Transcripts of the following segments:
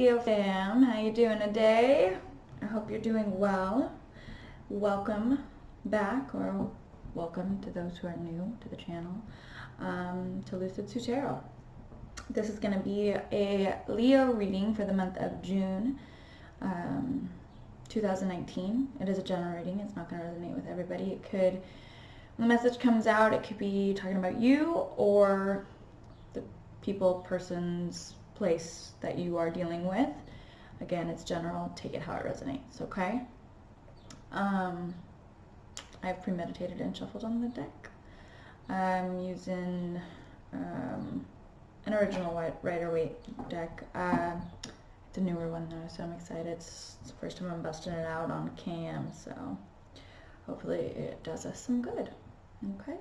Leo fam, how you doing today? I hope you're doing well. Welcome back, or welcome to those who are new to the channel, to Lucid Sue Tarot. This is going to be a Leo reading for the month of June 2019. It is a general reading. It's not going to resonate with everybody. It could, when the message comes out, it could be talking about you or the people, persons, place that you are dealing with. Again, it's general. Take it how it resonates, okay? I've premeditated and shuffled on the deck. I'm using an original Rider-Waite deck. It's a newer one though, so I'm excited. It's the first time I'm busting it out on cam, so hopefully it does us some good. Okay.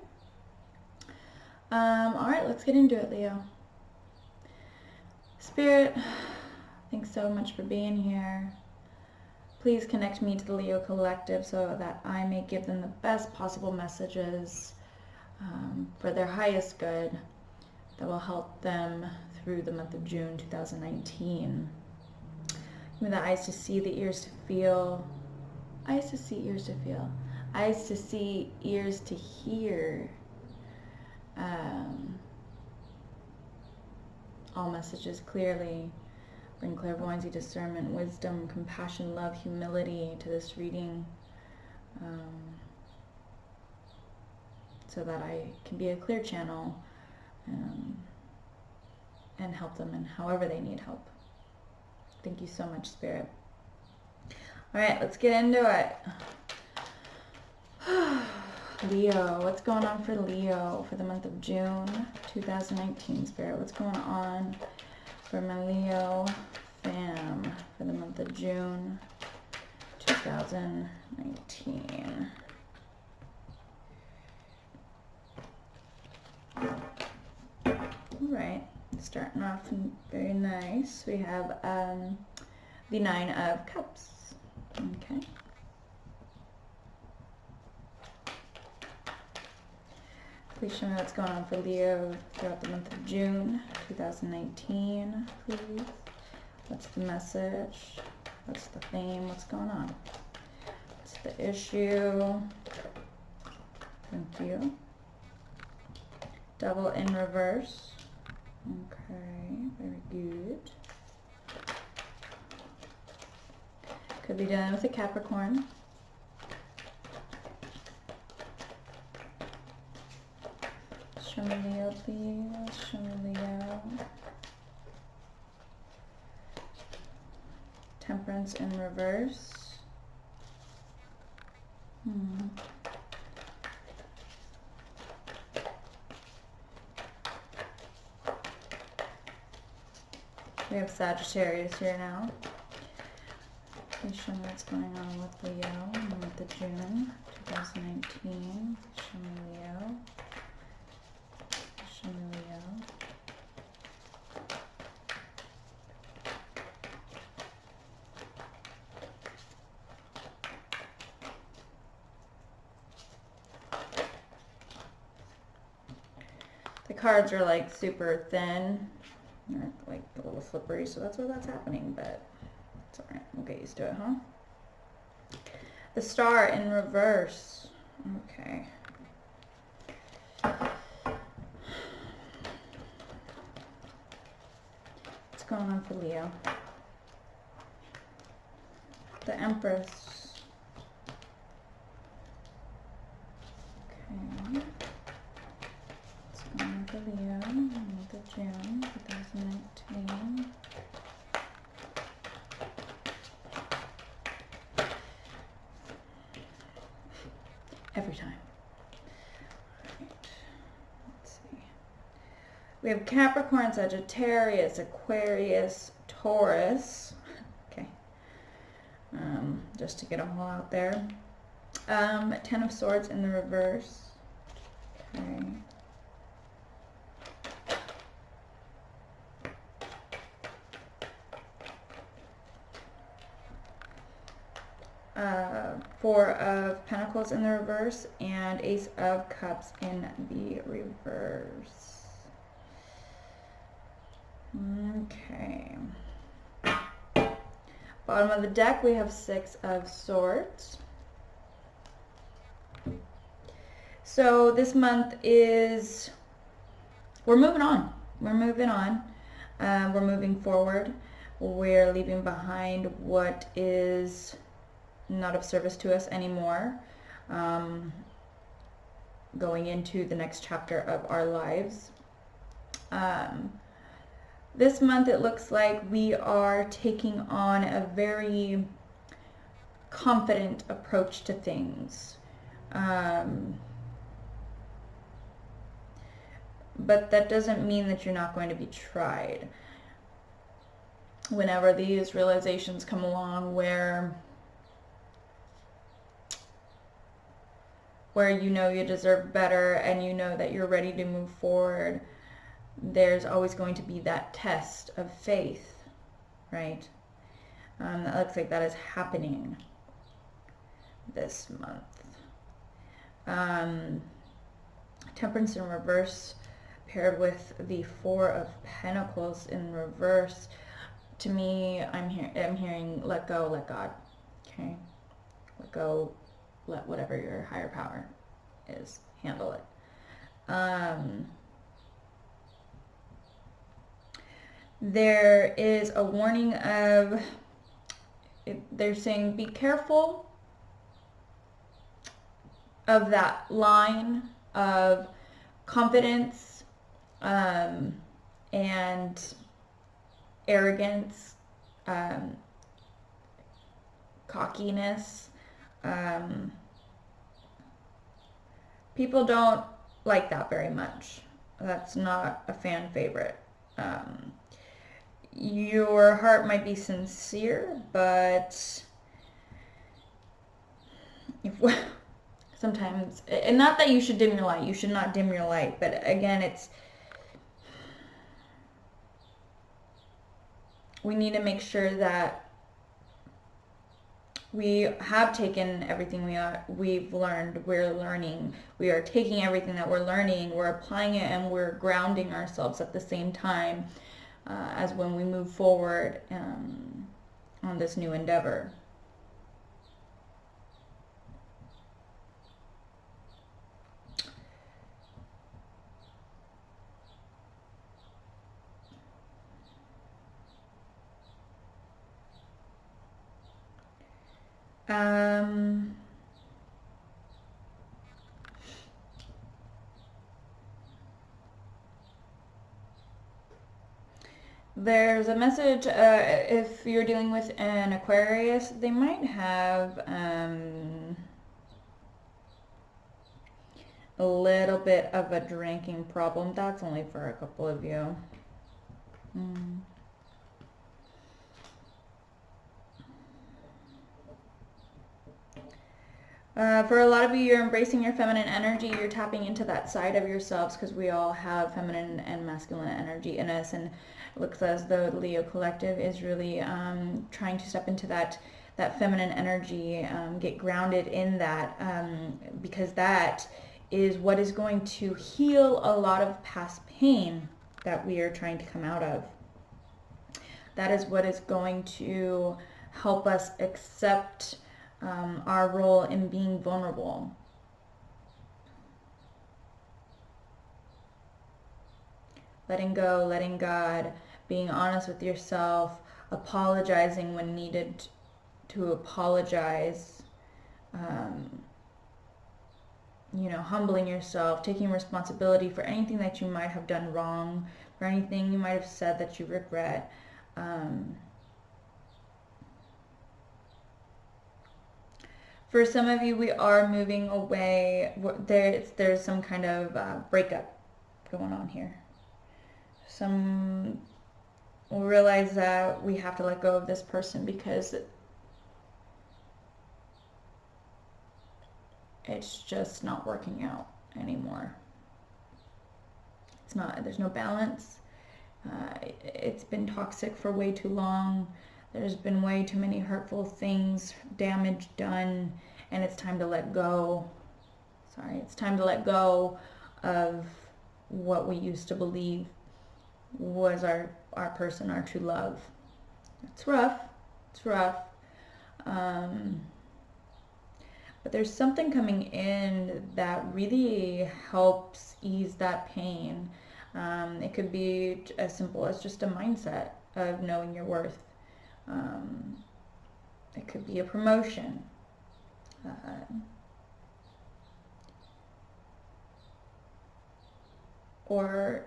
Alright, let's get into it, Leo. Spirit, thanks so much for being here. Please connect me to the Leo Collective so that I may give them the best possible messages for their highest good that will help them through the month of June 2019. Give me the eyes to see, the ears to feel. Eyes to see, ears to feel. Eyes to see, ears to hear. All messages clearly. Bring clairvoyancy, discernment, wisdom, compassion, love, humility to this reading, so that I can be a clear channel and help them in however they need help. Thank you so much, Spirit. All right, let's get into it. Leo, what's going on for Leo for the month of June 2019, Spirit? What's going on for my Leo fam for the month of June 2019? Alright, starting off very nice. We have the Nine of Cups. Okay. Please show me what's going on for Leo throughout the month of June 2019, please. What's the message? What's the theme? What's going on? What's the issue? Thank you. Devil in reverse. Okay, very good. Could be dealing with a Capricorn. Show me Leo, please. Show me Leo. Temperance in reverse. We have Sagittarius here now. Please show me what's going on with Leo in the month of June 2019. Please show me Leo. Show me Leo. The cards are like super thin. They're like a little slippery, so that's why that's happening, but it's alright. We'll get used to it, huh? The Star in reverse. Okay. What's going on for Leo? The Empress. Okay. What's going on for Leo in the month of June 2019? Every time. Right. Let's see. We have Capricorn, Sagittarius, Aquarius, Taurus. Okay. Just to get them all out there. Ten of Swords in the reverse. Okay. Four of Pentacles in the reverse and Ace of Cups in the reverse. Okay. Bottom of the deck, we have Six of Swords. So this month is, we're moving on. We're moving on. We're moving forward. We're leaving behind what is not of service to us anymore. Going into the next chapter of our lives. This month it looks like we are taking on a very confident approach to things. But that doesn't mean that you're not going to be tried. Whenever these realizations come along where you know you deserve better and you know that you're ready to move forward, there's always going to be that test of faith, right? That looks like that is happening this month. Temperance in reverse paired with the Four of Pentacles in reverse. To me, I'm hearing let go, let God. Okay? Let go, let whatever your higher power is handle it. There is a warning of, they're saying be careful of that line of confidence and arrogance, cockiness. People don't like that very much. That's not a fan favorite. Your heart might be sincere, but sometimes, and not that you should dim your light, you should not dim your light, but again, we need to make sure that we have taken everything we've learned, we're learning, we are taking everything that we're learning, we're applying it, and we're grounding ourselves at the same time as when we move forward on this new endeavor. There's a message, if you're dealing with an Aquarius, they might have a little bit of a drinking problem. That's only for a couple of you. For a lot of you, you're embracing your feminine energy. You're tapping into that side of yourselves, because we all have feminine and masculine energy in us, and it looks as though the Leo Collective is really trying to step into that feminine energy, get grounded in that, because that is what is going to heal a lot of past pain that we are trying to come out of. That is what is going to help us accept our role in being vulnerable. Letting go, letting God, being honest with yourself, apologizing when needed to apologize, humbling yourself, taking responsibility for anything that you might have done wrong, for anything you might have said that you regret. For some of you, we are moving away. There's some kind of breakup going on here. We'll realize that we have to let go of this person because it's just not working out anymore. There's no balance. It's been toxic for way too long. There's been way too many hurtful things, damage done, and it's time to let go. It's time to let go of what we used to believe was our person, our true love. It's rough. It's rough. But there's something coming in that really helps ease that pain. It could be as simple as just a mindset of knowing your worth. It could be a promotion. Or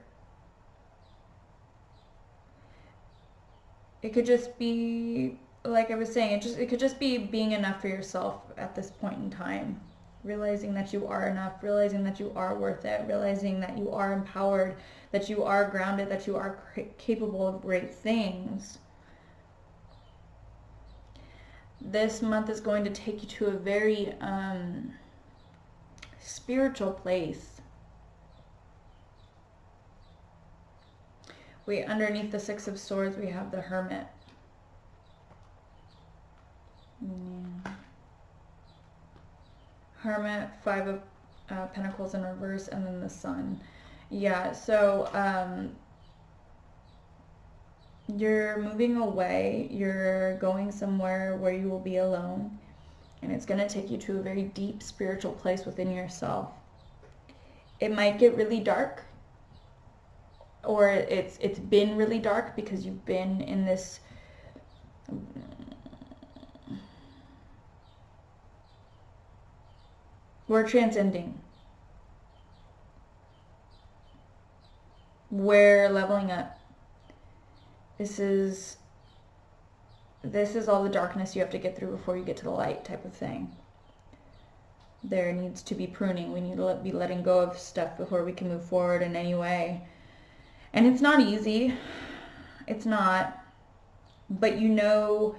it could just be, like I was saying, it could just be being enough for yourself at this point in time. Realizing that you are enough, realizing that you are worth it, realizing that you are empowered, that you are grounded, that you are capable of great things. This month is going to take you to a very spiritual place. Underneath the Six of Swords, we have the Hermit. Hermit, Five of Pentacles in reverse, and then the Sun. Yeah, so you're moving away. You're going somewhere where you will be alone. And it's going to take you to a very deep spiritual place within yourself. It might get really dark. Or it's been really dark because you've been in this we're transcending. We're leveling up. This is all the darkness you have to get through before you get to the light type of thing. There needs to be pruning. We need to be letting go of stuff before we can move forward in any way. And it's not easy. It's not. But you know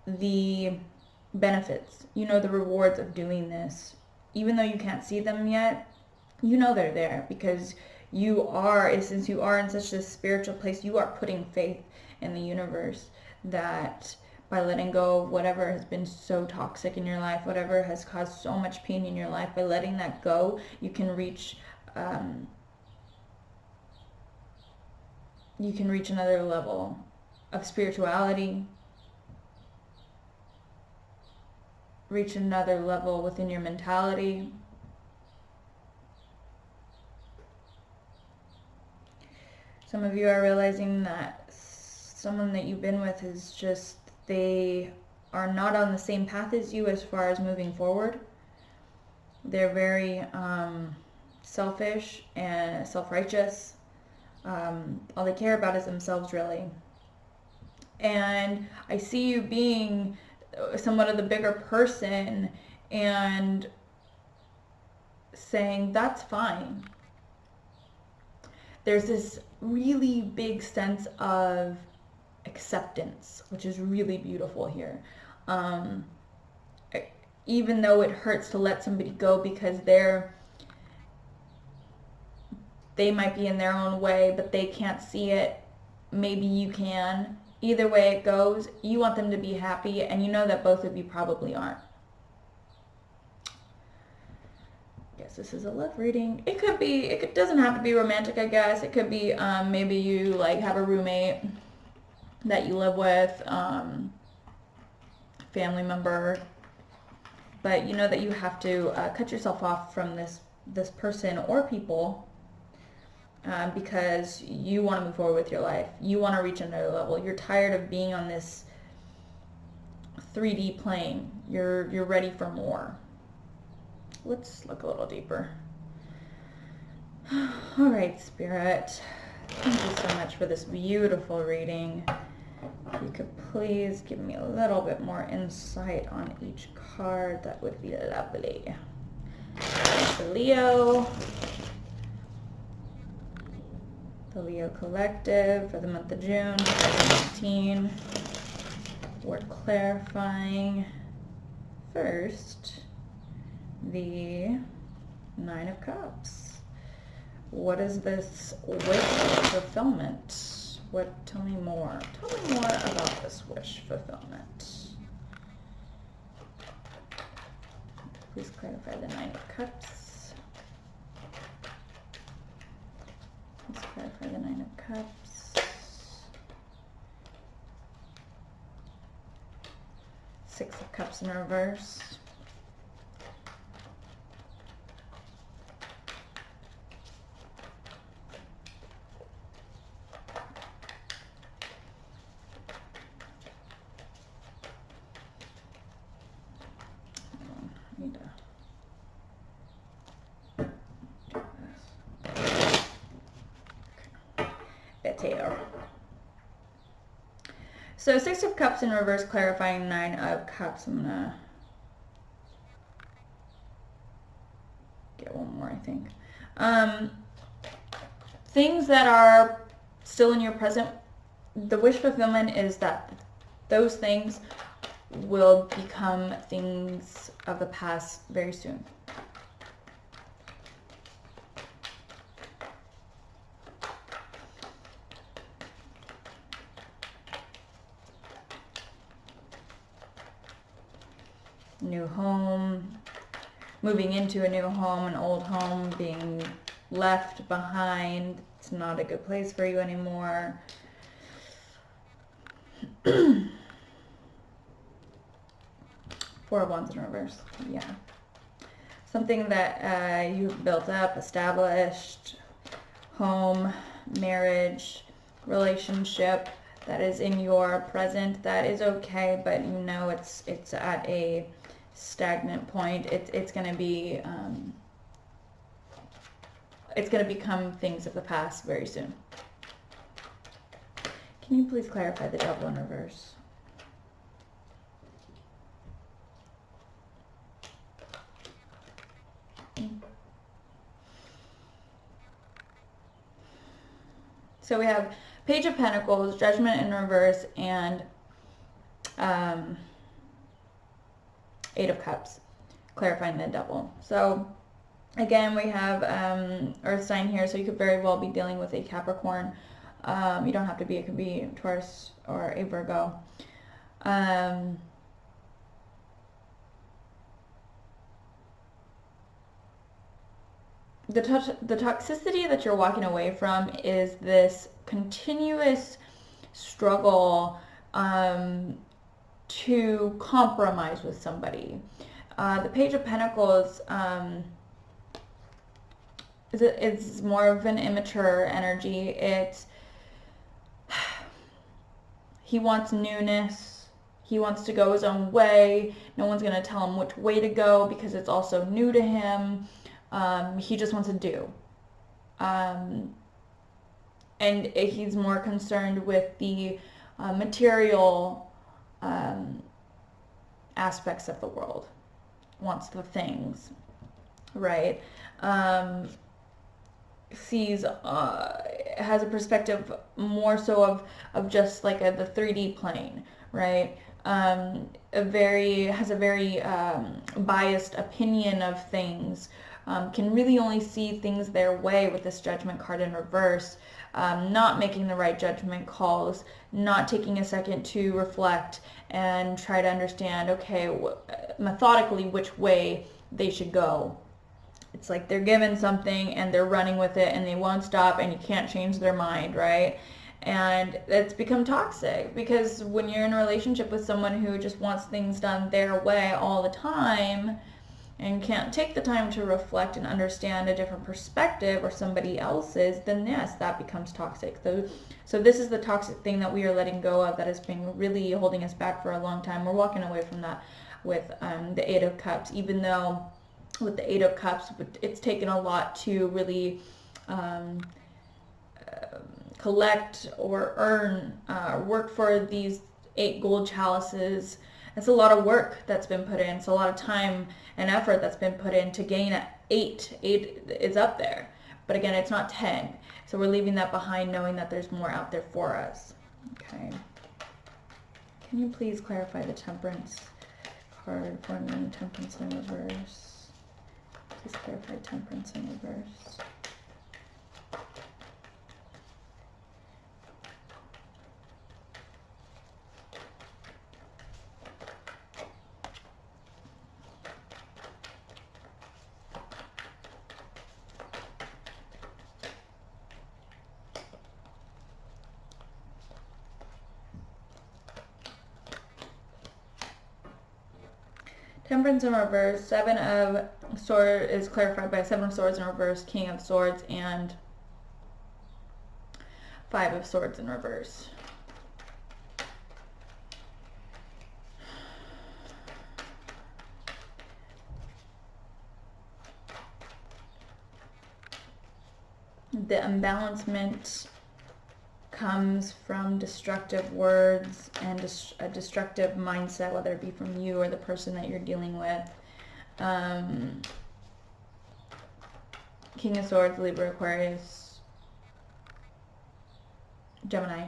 the benefits. You know the rewards of doing this. Even though you can't see them yet, you know they're there because you are, since you are in such a spiritual place, you are putting faith in the universe that by letting go of whatever has been so toxic in your life, whatever has caused so much pain in your life, by letting that go, you can reach another level of spirituality, reach another level within your mentality. Some of you are realizing that someone that you've been with is just, they are not on the same path as you as far as moving forward. They're very selfish and self-righteous. All they care about is themselves, really. And I see you being somewhat of the bigger person and saying, that's fine. There's this really big sense of acceptance, which is really beautiful here. Even though it hurts to let somebody go because they might be in their own way, but they can't see it. Maybe you can. Either way it goes, you want them to be happy, and you know that both of you probably aren't. Yes, this is a love reading. It doesn't have to be romantic, I guess. It could be maybe you like have a roommate that you live with, family member, but you know that you have to cut yourself off from this person or people because you want to move forward with your life. You want to reach another level. You're tired of being on this 3D plane. You're ready for more. Let's look a little deeper. All right, Spirit. Thank you so much for this beautiful reading. If you could please give me a little bit more insight on each card, that would be lovely. The Leo. The Leo Collective for the month of June 2019. We're clarifying first the Nine of Cups. What is this wish fulfillment? Tell me more. Tell me more about this wish fulfillment. Please clarify the Nine of Cups. Let's clarify the Nine of Cups. Six of Cups in reverse. I need to do this. Better. So Six of Cups in reverse, clarifying Nine of Cups. I'm gonna get one more, I think. Things that are still in your present, the wish fulfillment is that those things will become things of the past very soon. New home, moving into a new home, an old home being left behind. It's not a good place for you anymore. Four of Wands in reverse. Yeah. Something that you've built up, established, home, marriage, relationship that is in your present, that is okay, but you know it's at a stagnant point. It's going to be it's going to become things of the past very soon. Can you please clarify the Devil in reverse? So we have Page of Pentacles, Judgment in reverse, and Eight of Cups, clarifying the Devil. So again, we have Earth sign here, so you could very well be dealing with a Capricorn. You don't have to be, it could be Taurus or a Virgo. The toxicity that you're walking away from is this continuous struggle to compromise with somebody. The Page of Pentacles is more of an immature energy. He wants newness. He wants to go his own way. No one's going to tell him which way to go because it's also new to him. He just wants to do. And he's more concerned with the material aspects of the world. Wants the things, right? Sees, has a perspective more so of just like the 3D plane, right? Has a very biased opinion of things. Can really only see things their way with this Judgment card in reverse, not making the right judgment calls, not taking a second to reflect and try to understand, okay, methodically which way they should go. It's like they're given something and they're running with it and they won't stop and you can't change their mind, right? And it's become toxic because when you're in a relationship with someone who just wants things done their way all the time and can't take the time to reflect and understand a different perspective or somebody else's, then yes, that becomes toxic. So this is the toxic thing that we are letting go of that has been really holding us back for a long time. We're walking away from that with the Eight of Cups, even though with the Eight of Cups, it's taken a lot to really collect or earn, work for these 8 gold chalices. It's a lot of work that's been put in. It's a lot of time and effort that's been put in to gain 8. 8 is up there. But again, it's not 10. So we're leaving that behind knowing that there's more out there for us. Okay. Can you please clarify the Temperance card for me? Temperance in reverse. Please clarify Temperance in reverse. Temperance in reverse. Seven of Swords is clarified by Seven of Swords in reverse, King of Swords, and Five of Swords in reverse. The imbalancement comes from destructive words and a destructive mindset, whether it be from you or the person that you're dealing with. King of Swords, Libra, Aquarius, Gemini.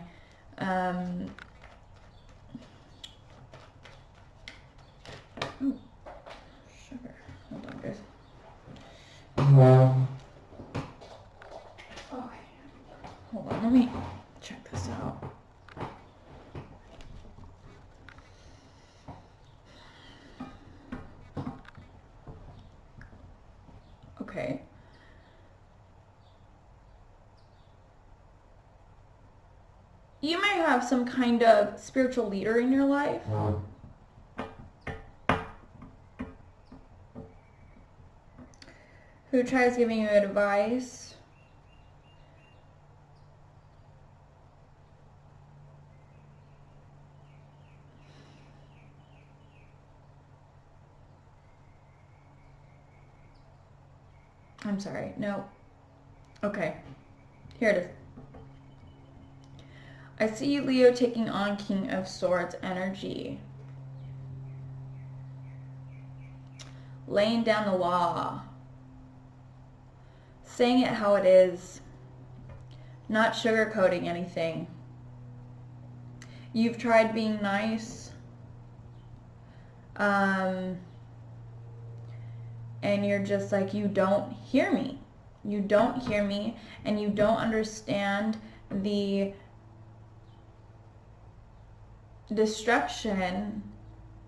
Ooh, sugar. Hold on, guys. Oh, hold on, let me check this out. Okay. You may have some kind of spiritual leader in your life. Who tries giving you advice. I'm sorry, no. Okay, here it is. I see you, Leo, taking on King of Swords energy. Laying down the law. Saying it how it is. Not sugarcoating anything. You've tried being nice. And you're just like, you don't hear me. You don't hear me, and you don't understand the destruction,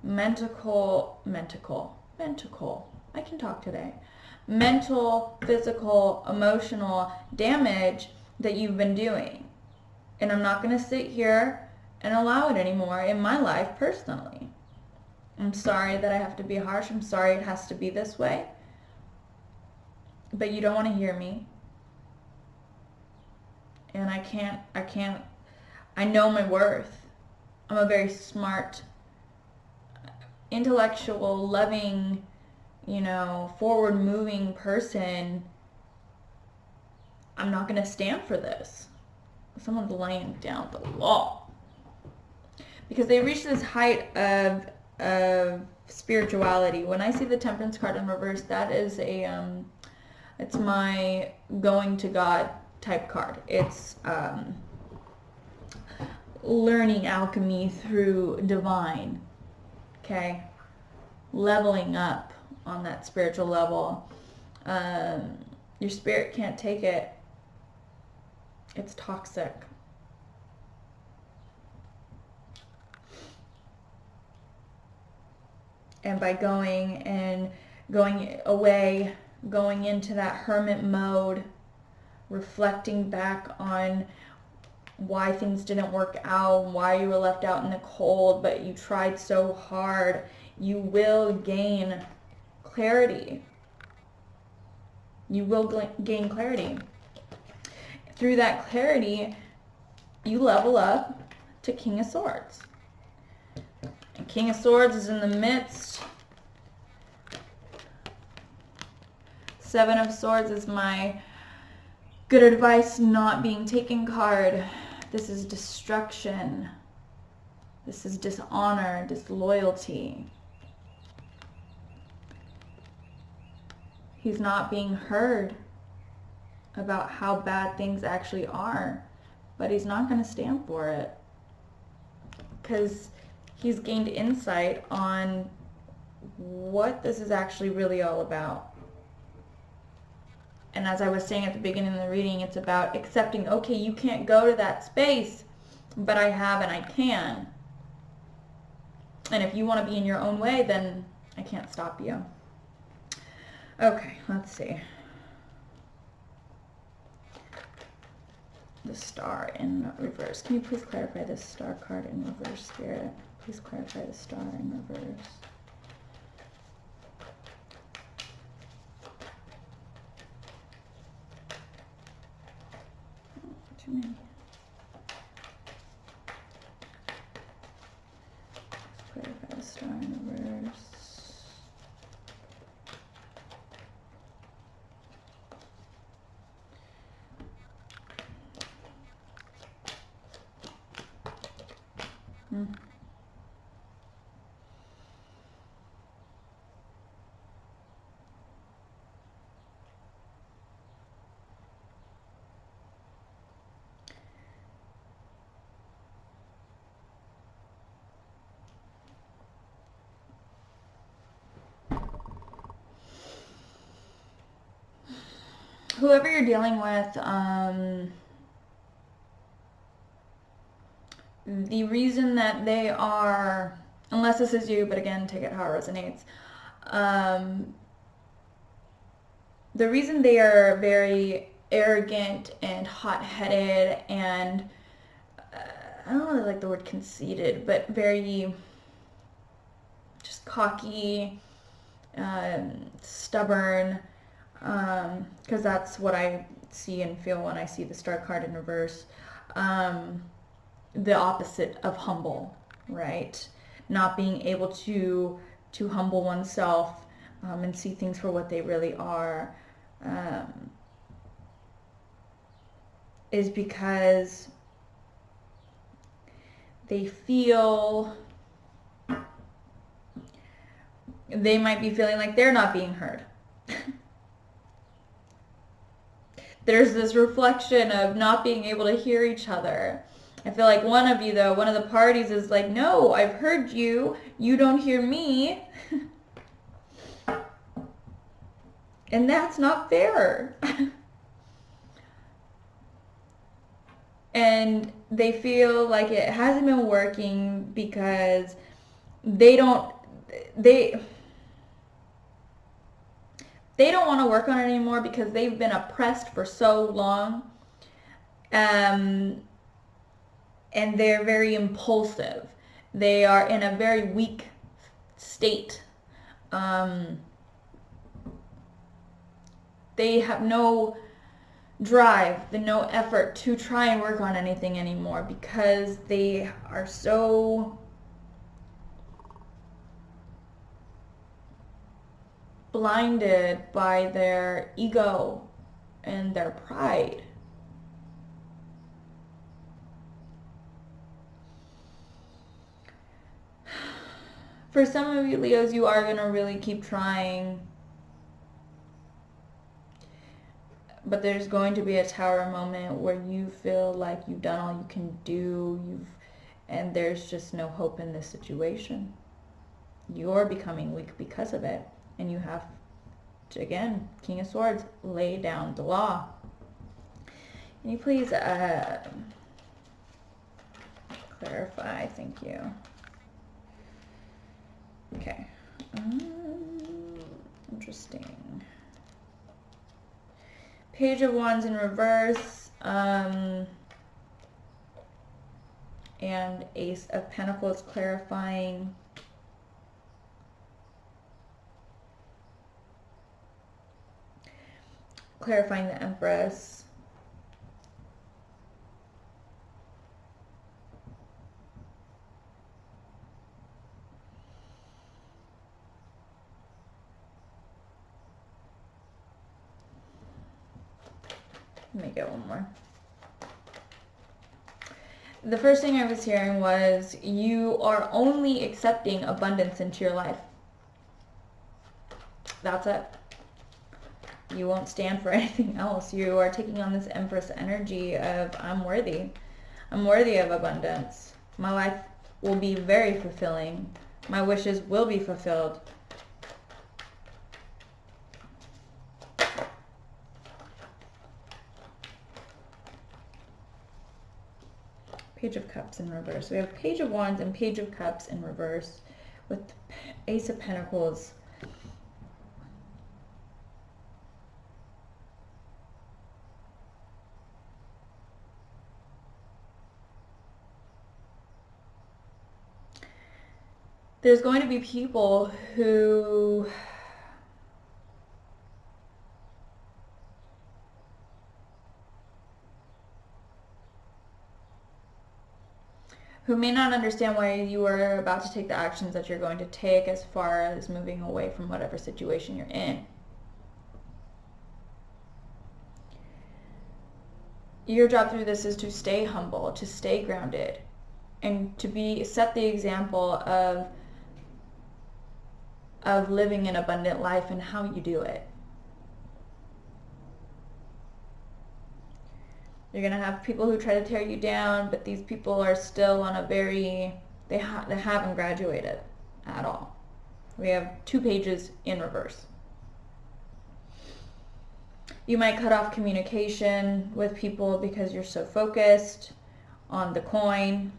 mental, I can talk today. Mental, physical, emotional damage that you've been doing. And I'm not going to sit here and allow it anymore in my life personally. I'm sorry that I have to be harsh. I'm sorry it has to be this way. But you don't want to hear me. And I can't, I know my worth. I'm a very smart, intellectual, loving, forward-moving person. I'm not going to stand for this. Someone's laying down the law. Because they reach this height of spirituality. When I see the Temperance card in reverse, that is it's my going to God type card. It's learning alchemy through divine, okay? Leveling up on that spiritual level. Your spirit can't take it. It's toxic. And by going away, going into that hermit mode, reflecting back on why things didn't work out, why you were left out in the cold, but you tried so hard, you will gain clarity. You will gain clarity. Through that clarity, you level up to King of Swords. And King of Swords is in the midst. Seven of Swords is my good advice not being taken card. This is destruction. This is dishonor, disloyalty. He's not being heard about how bad things actually are, but he's not going to stand for it because he's gained insight on what this is actually really all about. And as I was saying at the beginning of the reading, it's about accepting, okay, you can't go to that space, but I have and I can. And if you want to be in your own way, then I can't stop you. Okay, let's see. The Star in reverse. Can you please clarify this Star card in reverse, Spirit? Please clarify the Star in reverse. Come in. Clarify the star in reverse. Whoever you're dealing with, the reason that they are, unless this is you, but again, take it how it resonates, the reason they are very arrogant and hot-headed and, I don't really like the word conceited, but very just cocky, stubborn, because that's what I see and feel when I see the star card in reverse. The opposite of humble, right? Not being able to humble oneself and see things for what they really are, is because they feel, they might be feeling like they're not being heard. There's this reflection of not being able to hear each other. I feel like one of you, though, one of the parties is like, no, I've heard you. You don't hear me. And that's not fair. And they feel like it hasn't been working because they don't want to work on it anymore because they've been oppressed for so long. And they're very impulsive. They are in a very weak state. They have no drive, no effort to try and work on anything anymore because they are so blinded by their ego and their pride. For some of you Leos, you are going to really keep trying. But there's going to be a tower moment where you feel like you've done all you can do, and there's just no hope in this situation. You're becoming weak because of it. And you have to, again, King of Swords, lay down the law. Can you please clarify? Thank you. Okay. Interesting. Page of Wands in reverse, and Ace of Pentacles clarifying. Clarifying the Empress. Let me get one more. The first thing I was hearing was you are only accepting abundance into your life. That's it. You won't stand for anything else. You are taking on this Empress energy of I'm worthy. I'm worthy of abundance. My life will be very fulfilling. My wishes will be fulfilled. Page of Cups in reverse. We have Page of Wands and Page of Cups in reverse with Ace of Pentacles. There's going to be people who who may not understand why you are about to take the actions that you're going to take as far as moving away from whatever situation you're in. Your job through this is to stay humble, to stay grounded, and to set the example of living an abundant life and how you do it. You're going to have people who try to tear you down, but these people are still on a they haven't graduated at all. We have 2 pages in reverse. You might cut off communication with people because you're so focused on the coin.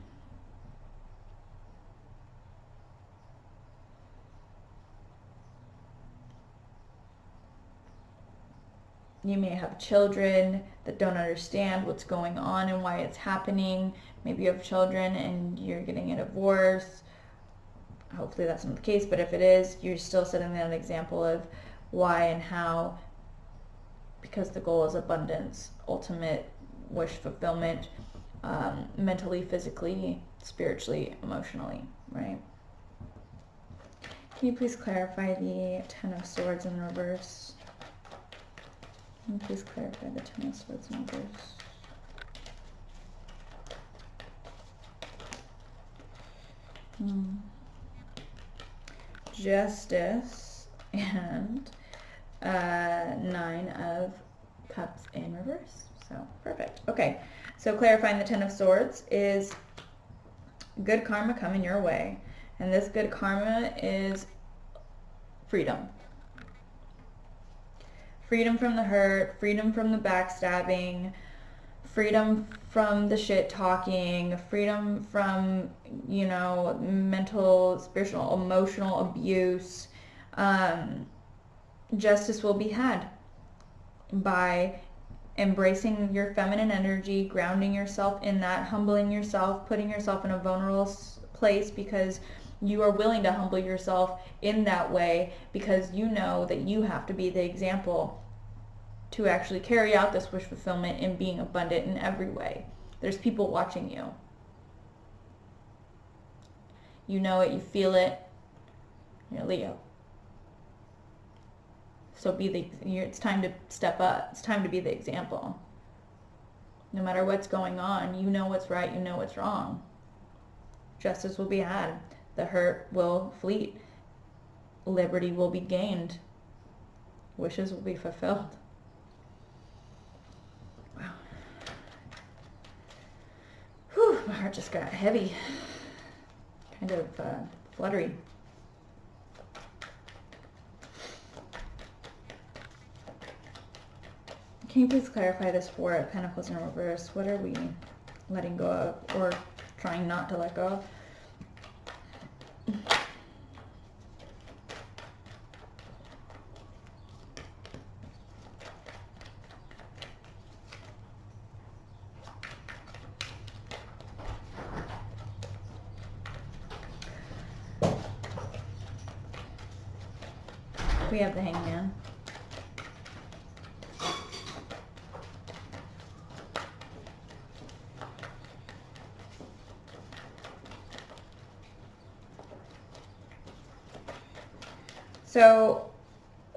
You may have children that don't understand what's going on and why it's happening. Maybe you have children and you're getting a divorce. Hopefully that's not the case, but if it is, you're still setting that example of why and how, because the goal is abundance, ultimate wish fulfillment, mentally, physically, spiritually, emotionally, right? Can you please clarify the Ten of Swords in reverse? Can you please clarify the Ten of Swords in reverse? Justice and 9 of Cups in reverse. So perfect. Okay, so clarifying the Ten of Swords is good karma coming your way, and this good karma is freedom. Freedom from the hurt, freedom from the backstabbing, freedom from the shit talking, freedom from, mental, spiritual, emotional abuse. Justice will be had by embracing your feminine energy, grounding yourself in that, humbling yourself, putting yourself in a vulnerable place because you are willing to humble yourself in that way because you know that you have to be the example to actually carry out this wish fulfillment and being abundant in every way. There's people watching you. You know it, you feel it. You're Leo. So it's time to step up. It's time to be the example. No matter what's going on, you know what's right, you know what's wrong. Justice will be had. The hurt will flee. Liberty will be gained. Wishes will be fulfilled. Wow. Whew, my heart just got heavy. Kind of fluttery. Can you please clarify this 4 of Pentacles in reverse? What are we letting go of or trying not to let go of? We have the Hangman. So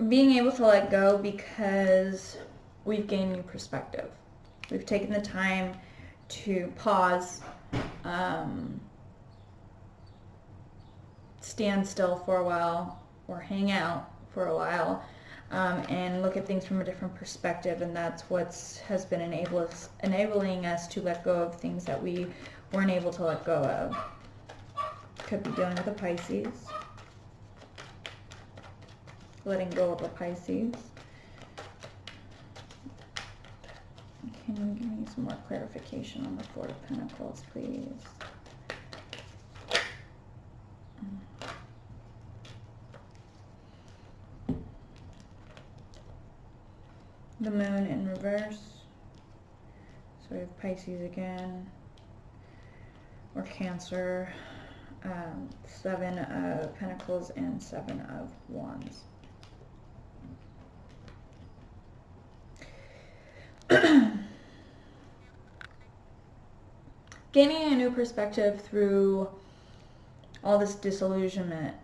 being able to let go because we've gained new perspective. We've taken the time to pause, stand still for a while or hang out for a while, and look at things from a different perspective, and that's what has been enabling us to let go of things that we weren't able to let go of. Could be dealing with a Pisces. Letting go of a Pisces. Can you give me some more clarification on the 4 of Pentacles, please? The Moon in reverse. So we have Pisces again. Or Cancer. 7 of Pentacles and 7 of Wands. gaining a new perspective through all this disillusionment.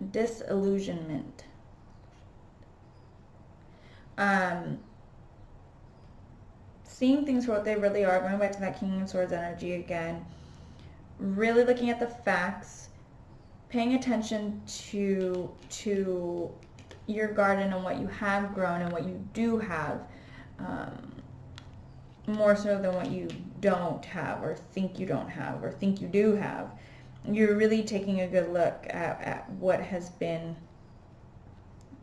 Seeing things for what they really are, going back to that King of Swords energy again, really looking at the facts, paying attention to your garden and what you have grown and what you do have, more so than what you don't have or think you don't have or think you do have. You're really taking a good look at what has been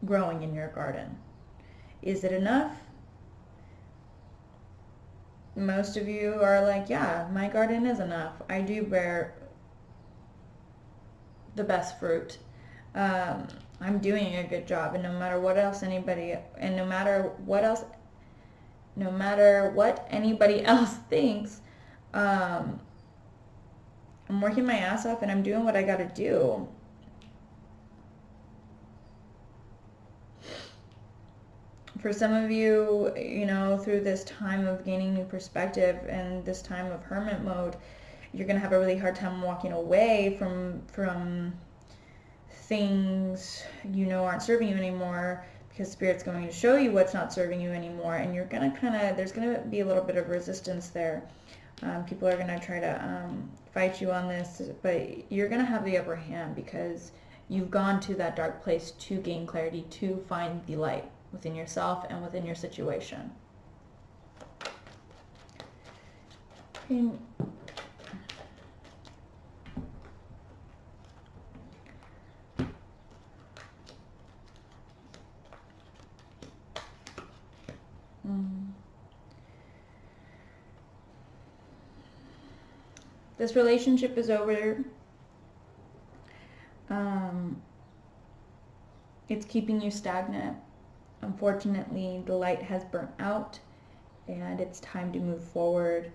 growing in your garden. Is it enough? Most of you are like, yeah, my garden is enough. I do bear the best fruit. I'm doing a good job, and no matter what else anybody, and no matter what anybody else thinks, I'm working my ass off and I'm doing what I gotta do. For some of you, through this time of gaining new perspective and this time of hermit mode, you're going to have a really hard time walking away from things aren't serving you anymore, because Spirit's going to show you what's not serving you anymore, and you're going to there's going to be a little bit of resistance there. People are going to try to fight you on this, but you're going to have the upper hand because you've gone to that dark place to gain clarity, to find the light within yourself and within your situation. And this relationship is over. It's keeping you stagnant. Unfortunately, the light has burnt out and it's time to move forward.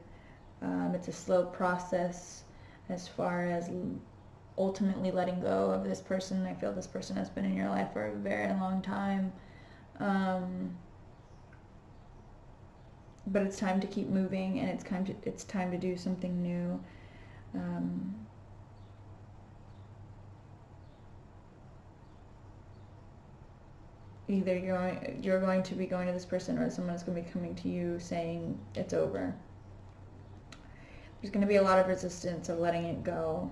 It's a slow process as far as ultimately letting go of this person. I feel this person has been in your life for a very long time. But it's time to keep moving, and it's time to do something new. Either you're going to be going to this person, or someone is going to be coming to you saying it's over. There's going to be a lot of resistance of letting it go.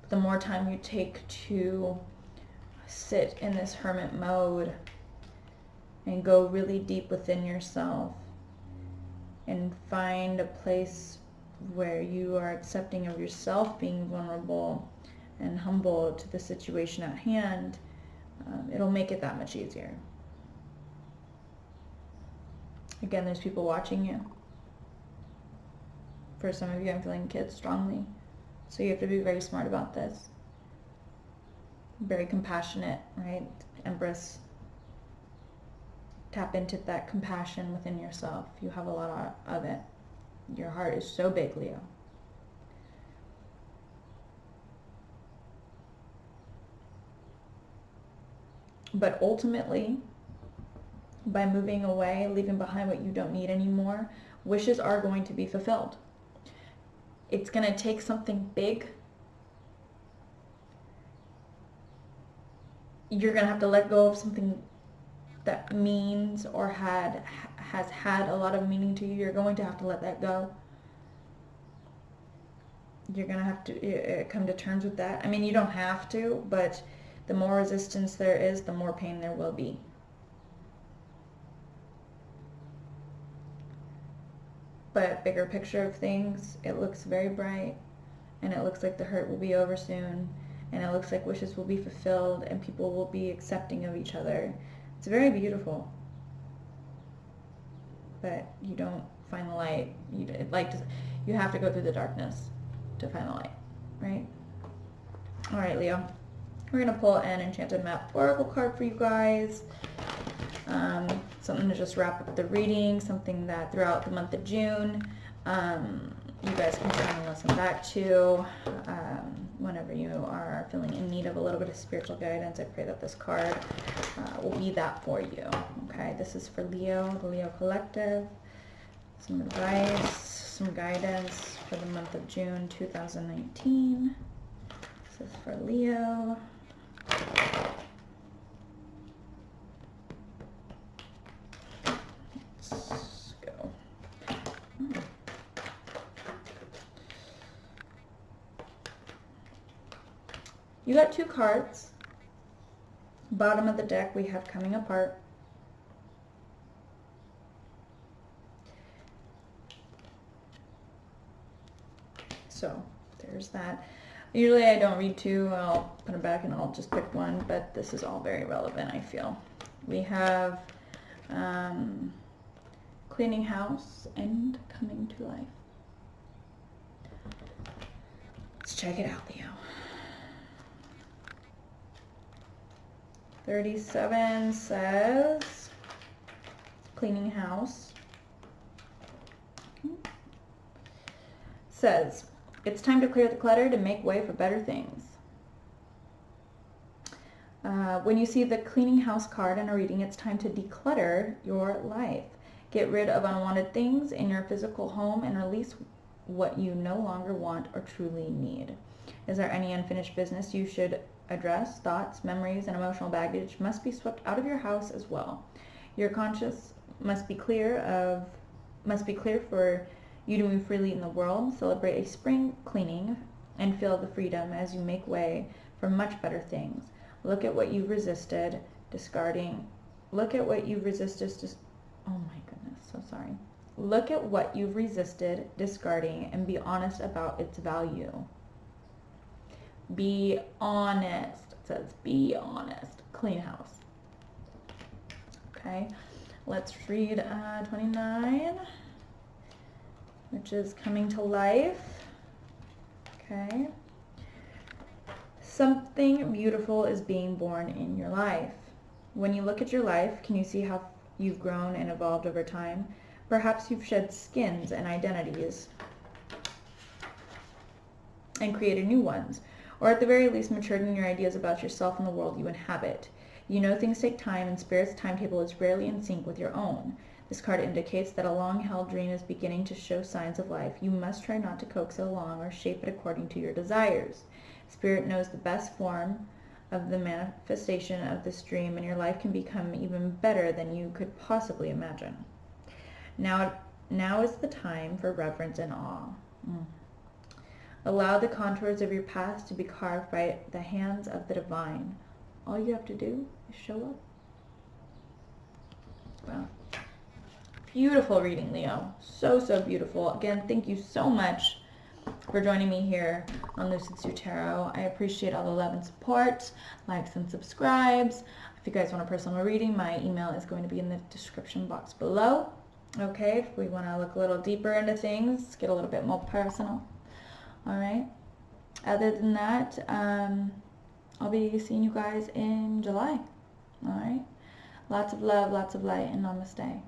But the more time you take to sit in this hermit mode and go really deep within yourself and find a place where you are accepting of yourself being vulnerable and humble to the situation at hand, it'll make it that much easier. Again, there's people watching you. For some of you, I'm feeling kids strongly. So you have to be very smart about this. Very compassionate, right? Empress. Tap into that compassion within yourself. You have a lot of it. Your heart is so big, Leo. But ultimately, by moving away, leaving behind what you don't need anymore, wishes are going to be fulfilled. It's going to take something big. You're going to have to let go of something that means or has had a lot of meaning to you. You're going to have to let that go. You're going to have to come to terms with that. I mean, you don't have to, but the more resistance there is, the more pain there will be. But bigger picture of things, it looks very bright, and it looks like the hurt will be over soon, and it looks like wishes will be fulfilled, and people will be accepting of each other. It's very beautiful. But you don't find the light. You have to go through the darkness to find the light, right? All right, Leo. We're going to pull an Enchanted Map Oracle card for you guys. Something to just wrap up the reading, something that throughout the month of June, you guys can turn and listen back to whenever you are feeling in need of a little bit of spiritual guidance. I pray that this card will be that for you. Okay, this is for Leo, the Leo Collective. Some advice, some guidance for the month of June 2019. This is for Leo. Let's go. You got 2 cards. Bottom of the deck we have coming apart. So there's that. Usually I don't read 2, I'll put them back and I'll just pick 1, but this is all very relevant, I feel. We have cleaning house and coming to life. Let's check it out, Leo. 37 says cleaning house. Says, it's time to clear the clutter to make way for better things. When you see the cleaning house card in a reading, it's time to declutter your life. Get rid of unwanted things in your physical home and release what you no longer want or truly need. Is there any unfinished business you should address? Thoughts, memories, and emotional baggage must be swept out of your house as well. Your conscience must be clear for you to move freely in the world. Celebrate a spring cleaning and feel the freedom as you make way for much better things. Look at what you've resisted discarding. Look at what you've resisted. Oh my goodness, so sorry. Look at what you've resisted discarding and be honest about its value. Be honest. It says be honest. Clean house. Okay, let's read 29, which is coming to life. Okay. Something beautiful is being born in your life. When you look at your life, can you see how you've grown and evolved over time? Perhaps you've shed skins and identities and created new ones, or at the very least matured in your ideas about yourself and the world you inhabit. You know things take time, and Spirit's timetable is rarely in sync with your own. This card indicates that a long-held dream is beginning to show signs of life. You must try not to coax it along or shape it according to your desires. Spirit knows the best form of the manifestation of this dream, and your life can become even better than you could possibly imagine. Now is the time for reverence and awe. Allow the contours of your past to be carved by the hands of the divine. All you have to do is show up. Wow. Beautiful reading, Leo. So, so beautiful. Again, thank you so much for joining me here on Lucid Sue Tarot. I appreciate all the love and support. Likes and subscribes. If you guys want a personal reading, my email is going to be in the description box below. Okay, if we want to look a little deeper into things, get a little bit more personal. All right. Other than that, I'll be seeing you guys in July. All right. Lots of love, lots of light, and namaste.